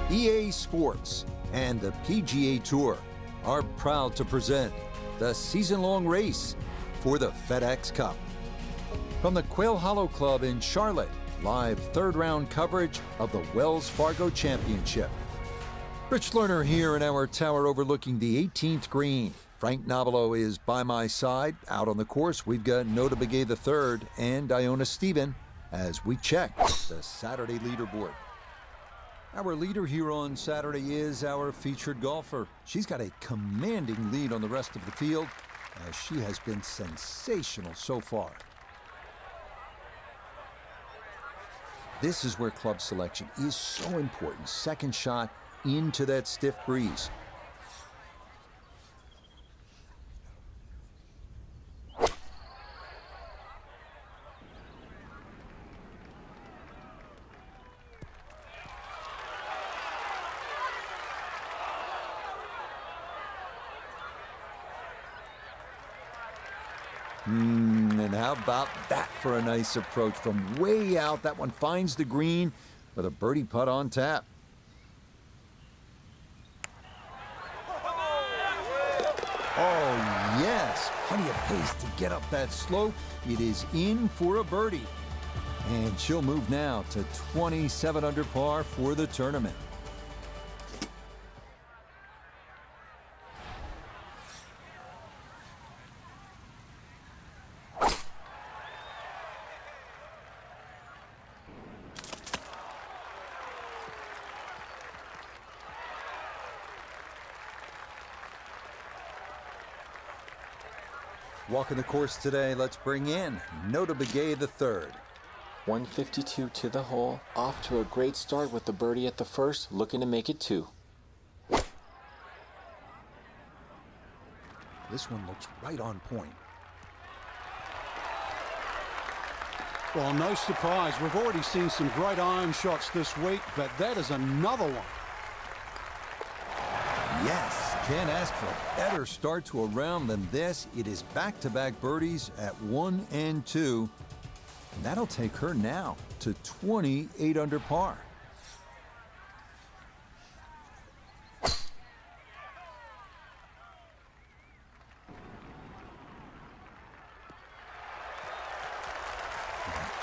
EA Sports and the PGA Tour are proud to present the season-long race for the FedEx Cup. From the Quail Hollow Club in Charlotte, live third-round coverage of the Wells Fargo Championship. Rich Lerner here in our tower overlooking the 18th green. Frank Nobilo is by my side. Out on the course, we've got Nota Begay III and Iona Stephen as we check the Saturday leaderboard. Our leader here on Saturday is our featured golfer. She's got a commanding lead on the rest of the field as she has been sensational so far. This is where club selection is so important. Second shot into that stiff breeze. And how about that for a nice approach from way out? That one finds the green with a birdie putt on tap. Oh, yes. Plenty of pace to get up that slope. It is in for a birdie. And she'll move now to 27 under par for the tournament. Walking the course today, let's bring in Nota Begay III. 152 to the hole, off to a great start with the birdie at the first, looking to make it two. This one looks right on point. Well, no surprise. We've already seen some great iron shots this week, but that is another one. Yes. Can't ask for a better start to a round than this. It is back-to-back birdies at 1 and 2. And that'll take her now to 28 under par.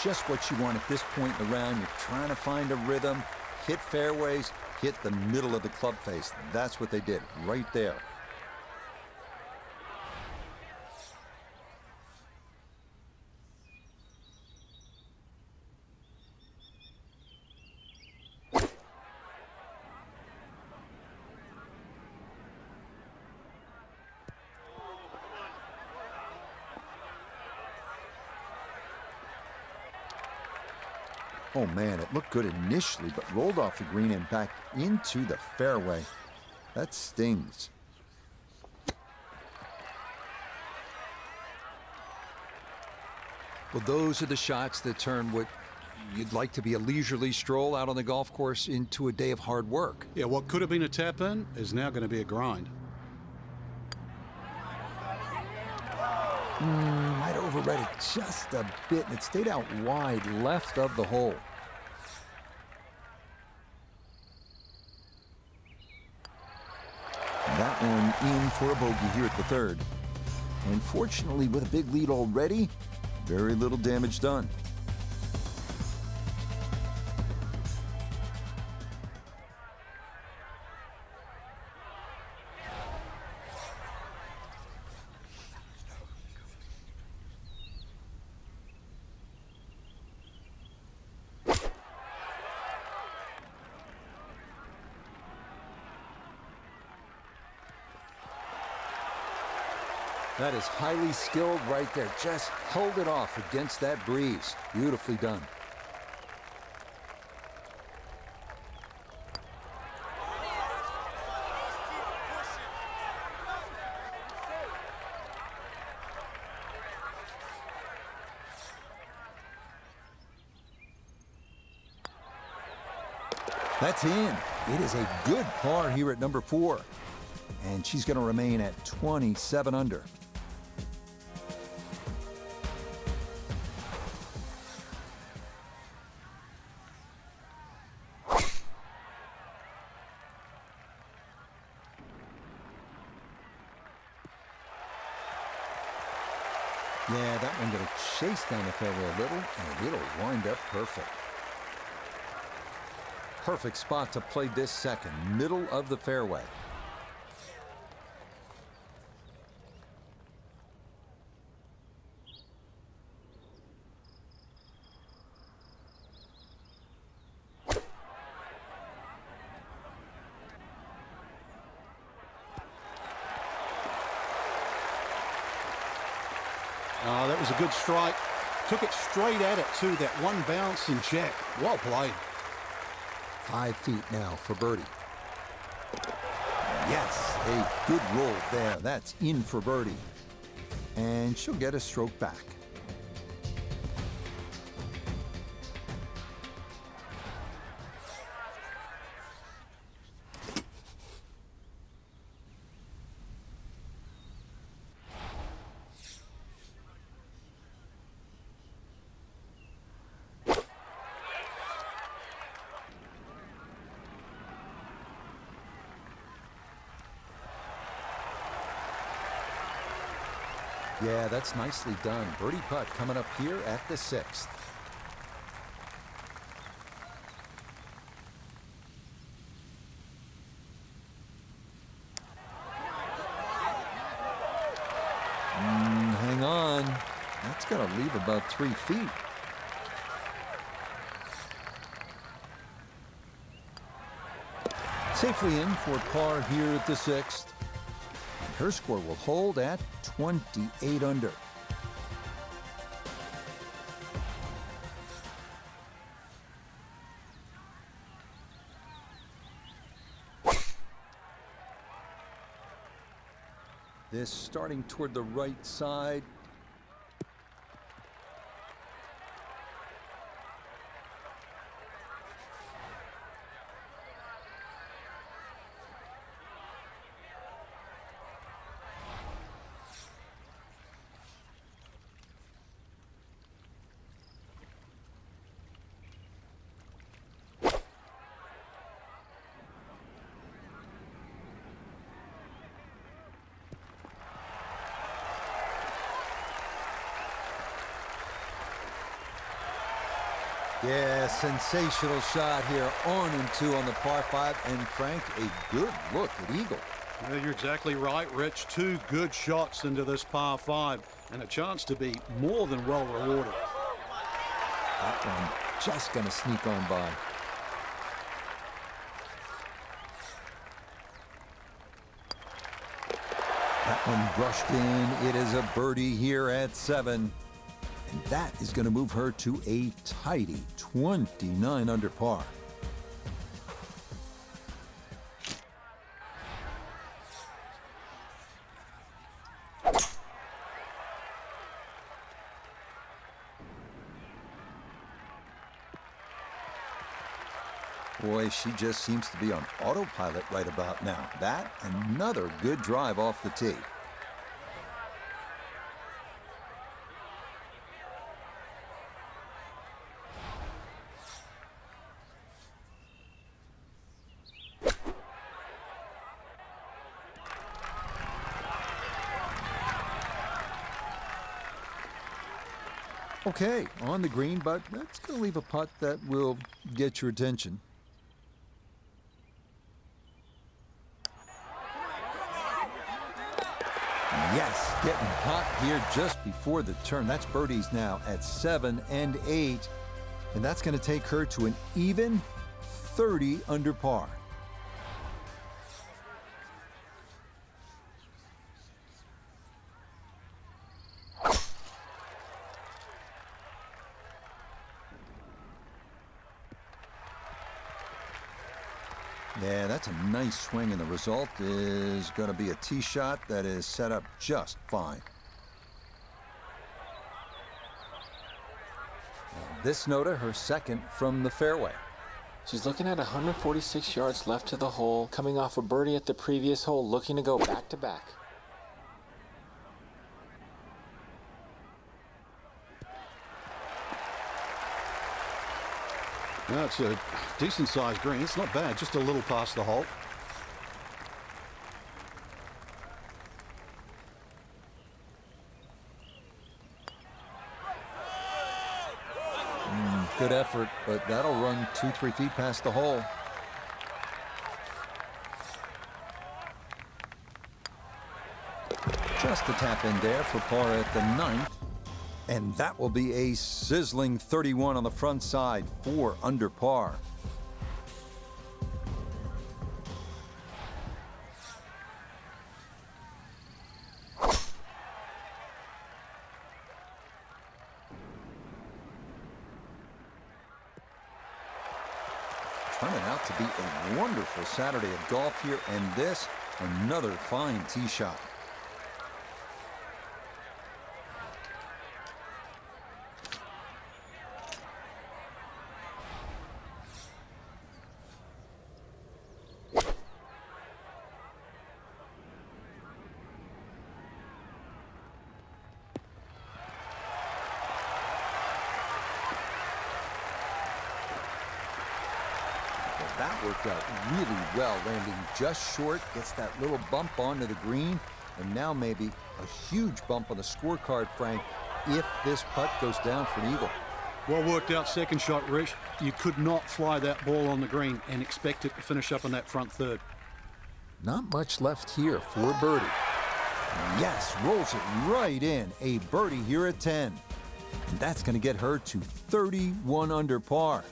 Just what you want at this point in the round. You're trying to find a rhythm, hit fairways, hit the middle of the club face. That's what they did right there. Oh man, it looked good initially, but rolled off the green and back into the fairway. That stings. Well, those are the shots that turn what you'd like to be a leisurely stroll out on the golf course into a day of hard work. Yeah, what could have been a tap-in is now going to be a grind. Might have overread it just a bit, and it stayed out wide left of the hole. That one in for a bogey here at the third. And fortunately, with a big lead already, very little damage done. That is highly skilled right there. Just held it off against that breeze. Beautifully done. That's in. It is a good par here at number 4. And she's going to remain at 27 under. Yeah, that one going to chase down the fairway a little, and it'll wind up perfect. Perfect spot to play this second, middle of the fairway. Oh, that was a good strike. Took it straight at it, too. That one bounce and check. Well played. 5 feet now for birdie. Yes, a good roll there. That's in for birdie. And she'll get a stroke back. Yeah, that's nicely done. Birdie putt coming up here at the 6th. Hang on. That's going to leave about 3 feet. Safely in for par here at the 6th. And her score will hold at 28 under. This starting toward the right side. Yeah, sensational shot here, on and 2 on the par 5, and Frank, a good look at eagle. Well, you're exactly right, Rich. 2 good shots into this par 5, and a chance to be more than well rewarded. That one just going to sneak on by. That one brushed in. It is a birdie here at 7. And that is going to move her to a tidy 29 under par. Boy, she just seems to be on autopilot right about now. That, another good drive off the tee. Okay, on the green, but that's going to leave a putt that will get your attention. Yes, getting hot here just before the turn. That's birdies now at 7 and 8. And that's going to take her to an even 30 under par. Yeah, that's a nice swing, and the result is going to be a tee shot that is set up just fine. This Nota, her second from the fairway. She's looking at 146 yards left to the hole, coming off a birdie at the previous hole, looking to go back to back. That's a decent-sized green. It's not bad, just a little past the hole. Good effort, but that'll run 2-3 feet past the hole. Just a tap in there for par at the 9th. And that will be a sizzling 31 on the front side, 4 under par. Turning out to be a wonderful Saturday of golf here, and this, another fine tee shot. That worked out really well, landing just short, gets that little bump onto the green, and now maybe a huge bump on the scorecard, Frank, if this putt goes down for an eagle. Well worked out second shot, Rich. You could not fly that ball on the green and expect it to finish up in that front third. Not much left here for birdie. Yes, rolls it right in. A birdie here at 10. And that's going to get her to 31 under par.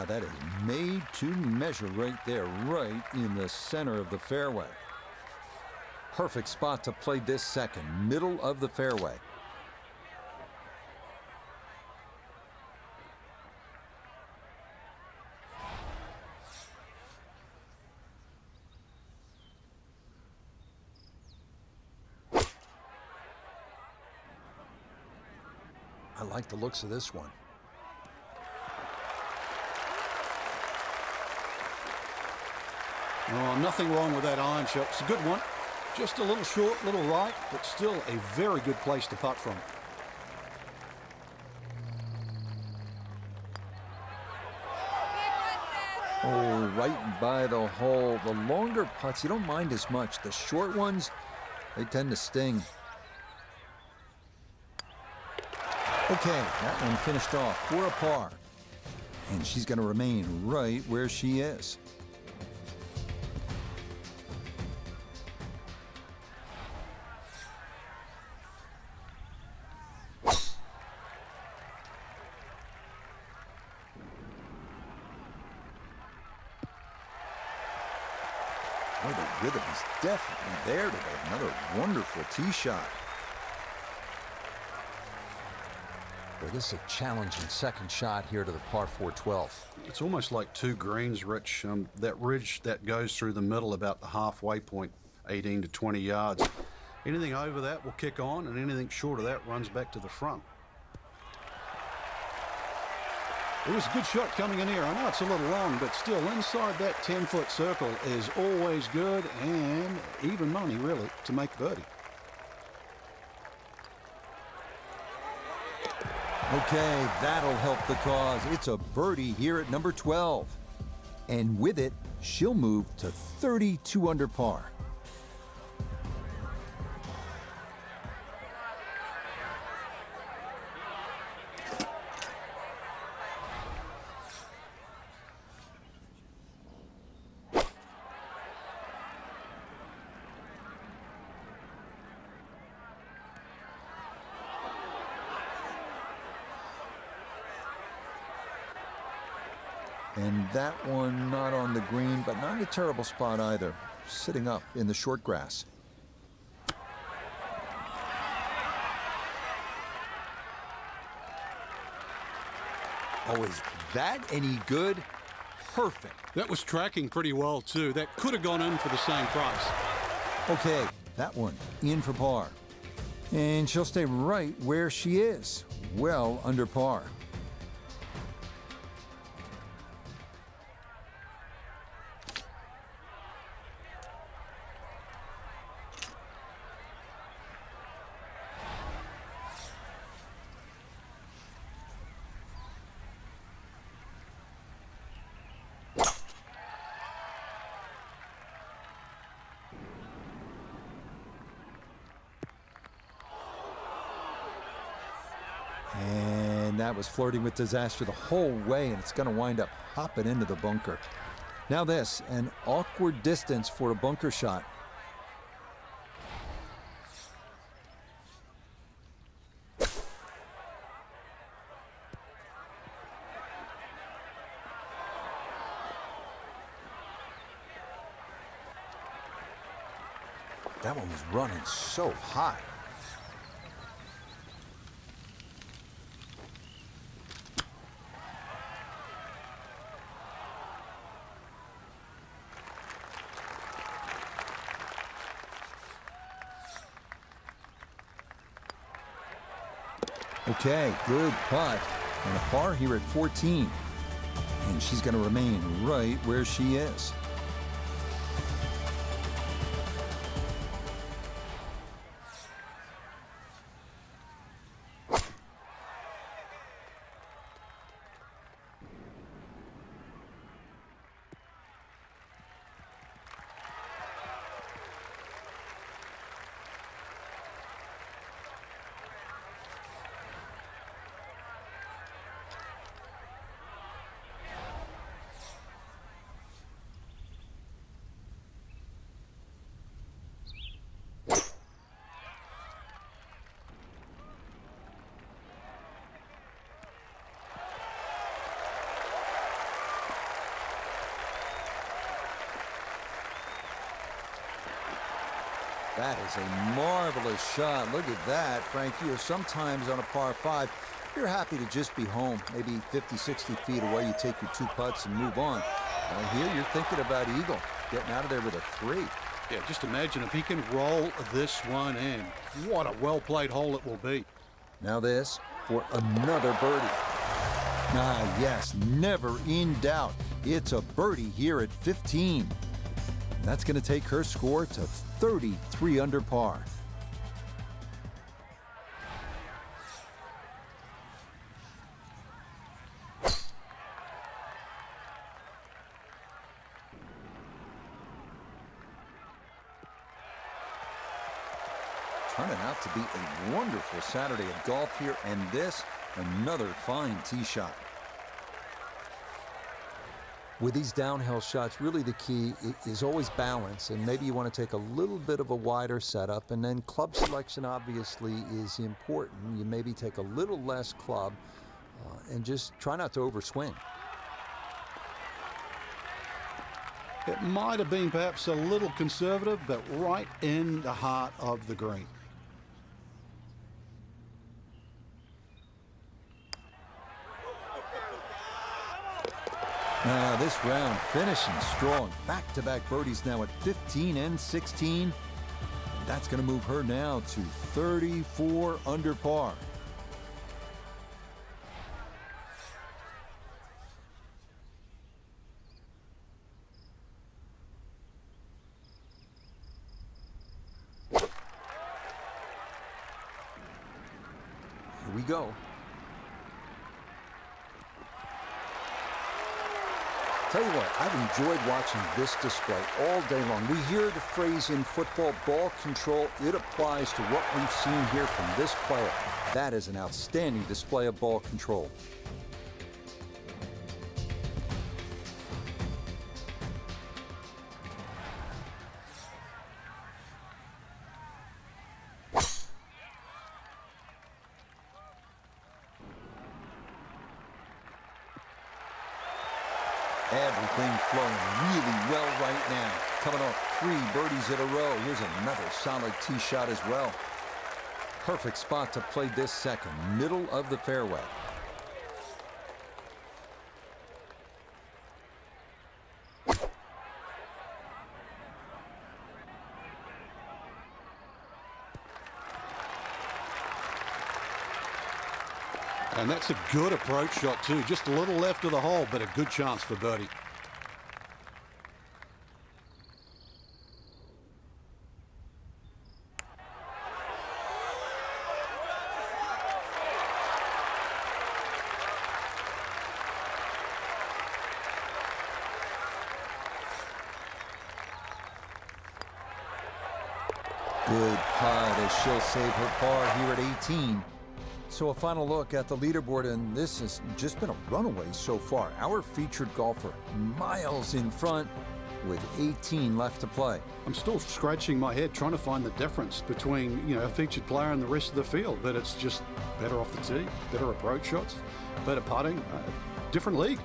That is made to measure right there, right in the center of the fairway. Perfect spot to play this second, middle of the fairway. I like the looks of this one. Oh, nothing wrong with that iron shot. It's a good one. Just a little short, little right, but still a very good place to putt from. Oh, right by the hole. The longer putts, you don't mind as much. The short ones, they tend to sting. Okay, that one finished off for a par. And she's going to remain right where she is. Boy, the rhythm is definitely there today. Another wonderful tee shot. Boy, this is a challenging second shot here to the par 4 12. It's almost like two greens, Rich. That ridge that goes through the middle about the halfway point, 18 to 20 yards. Anything over that will kick on, and anything short of that runs back to the front. It was a good shot coming in here. I know it's a little long, but still inside that 10-foot circle is always good, and even money, really, to make birdie. Okay, that'll help the cause. It's a birdie here at number 12. And with it, she'll move to 32 under par. And that one not on the green, but not a terrible spot either. Sitting up in the short grass. Oh, is that any good? Perfect. That was tracking pretty well, too. That could have gone in for the same price. Okay, that one in for par. And she'll stay right where she is, well under par. that was flirting with disaster the whole way, and it's going to wind up hopping into the bunker. Now this, an awkward distance for a bunker shot. That one was running so high. Okay, good putt. And a par here at 14. And she's going to remain right where she is. That is a marvelous shot. Look at that, Frank. You know, sometimes on a par 5, you're happy to just be home, maybe 50, 60 feet away. You take your 2 putts and move on. Here you're thinking about eagle, getting out of there with a 3. Yeah, just imagine if he can roll this one in. What a well-played hole it will be. Now this for another birdie. Ah, yes, never in doubt. It's a birdie here at 15. That's going to take her score to 33 under par. Turning out to be a wonderful Saturday of golf here, and this, another fine tee shot. With these downhill shots, really the key is always balance, and maybe you want to take a little bit of a wider setup, and then club selection obviously is important. You maybe take a little less club and just try not to overswing. It might have been perhaps a little conservative, but right in the heart of the green. Now this round finishing strong. Back-to-back birdies now at 15 and 16. And that's going to move her now to 34 under par. Here we go. Tell you what, I've enjoyed watching this display all day long. We hear the phrase in football, ball control. It applies to what we've seen here from this player. That is an outstanding display of ball control. Everything flowing really well right now. Coming off 3 birdies in a row. Here's another solid tee shot as well. Perfect spot to play this second, middle of the fairway. And that's a good approach shot too. Just a little left of the hole, but a good chance for birdie. Good putt as she'll save her par here at 18. So a final look at the leaderboard, and this has just been a runaway so far. Our featured golfer miles in front with 18 left to play. I'm still scratching my head trying to find the difference between, a featured player and the rest of the field, but it's just better off the tee, better approach shots, better putting, different league.